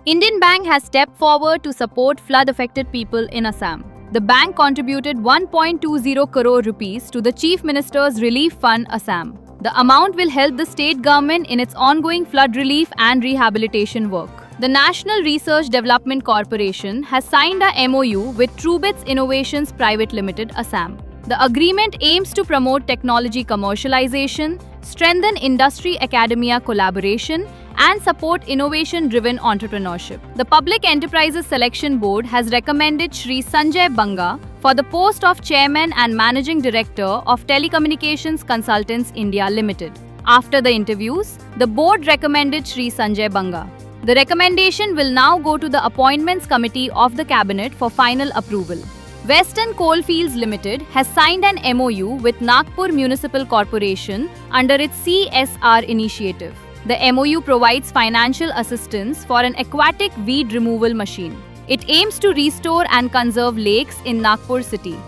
Indian Bank has stepped forward to support flood-affected people in Assam. The bank contributed 1.20 crore rupees to the Chief Minister's Relief Fund, Assam. The amount will help the state government in its ongoing flood relief and rehabilitation work. The National Research Development Corporation has signed a MOU with Trubits Innovations Private Limited, Assam. The agreement aims to promote technology commercialization, strengthen industry-academia collaboration, and support innovation-driven entrepreneurship. The Public Enterprises Selection Board has recommended Shri Sanjay Banga for the post of Chairman and Managing Director of Telecommunications Consultants India Limited. After the interviews, the board recommended Shri Sanjay Banga. The recommendation will now go to the Appointments Committee of the Cabinet for final approval. Western Coalfields Limited has signed an MOU with Nagpur Municipal Corporation under its CSR initiative. The MOU provides financial assistance for an aquatic weed removal machine. It aims to restore and conserve lakes in Nagpur city.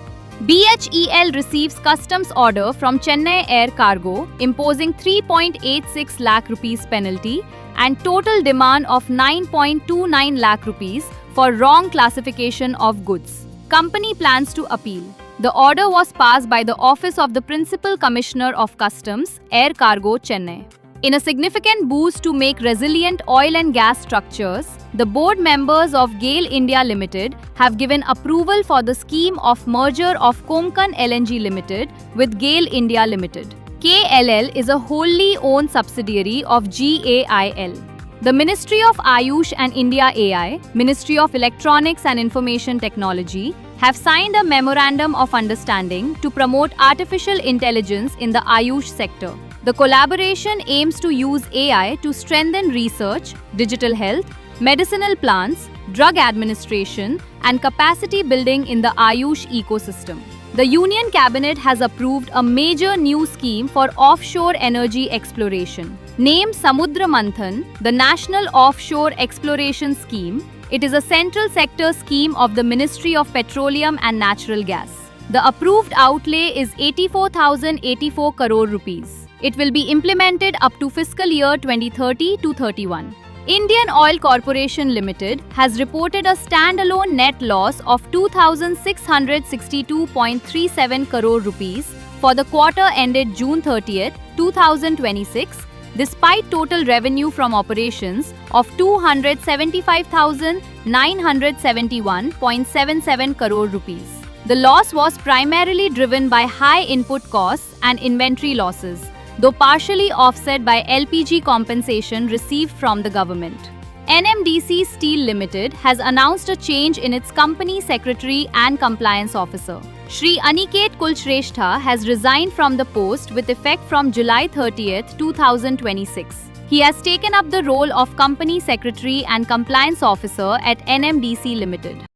BHEL receives customs order from Chennai Air Cargo imposing 3.86 lakh rupees penalty and total demand of 9.29 lakh rupees for wrong classification of goods. Company plans to appeal. The order was passed by the Office of the Principal Commissioner of Customs, Air Cargo, Chennai. In a significant boost to make resilient oil and gas structures, the board members of GAIL India Limited have given approval for the scheme of merger of Konkan LNG Limited with GAIL India Limited. KLL is a wholly owned subsidiary of GAIL. The Ministry of Ayush and India AI, Ministry of Electronics and Information Technology, have signed a Memorandum of Understanding to promote artificial intelligence in the Ayush sector. The collaboration aims to use AI to strengthen research, digital health, medicinal plants, drug administration, and capacity building in the Ayush ecosystem. The Union Cabinet has approved a major new scheme for offshore energy exploration. Named Samudra Manthan, the National Offshore Exploration Scheme, it is a central sector scheme of the Ministry of Petroleum and Natural Gas. The approved outlay is 84,084 crore rupees. It will be implemented up to fiscal year 2030 to 31. Indian Oil Corporation Limited has reported a standalone net loss of 2,662.37 crore rupees for the quarter ended June 30, 2026, despite total revenue from operations of 275,971.77 crore rupees. The loss was primarily driven by high input costs and inventory losses, though partially offset by LPG compensation received from the government. NMDC Steel Limited has announced a change in its company secretary and compliance officer. Shri Aniket Kulshrestha has resigned from the post with effect from July 30, 2026. He has taken up the role of company secretary and compliance officer at NMDC Limited.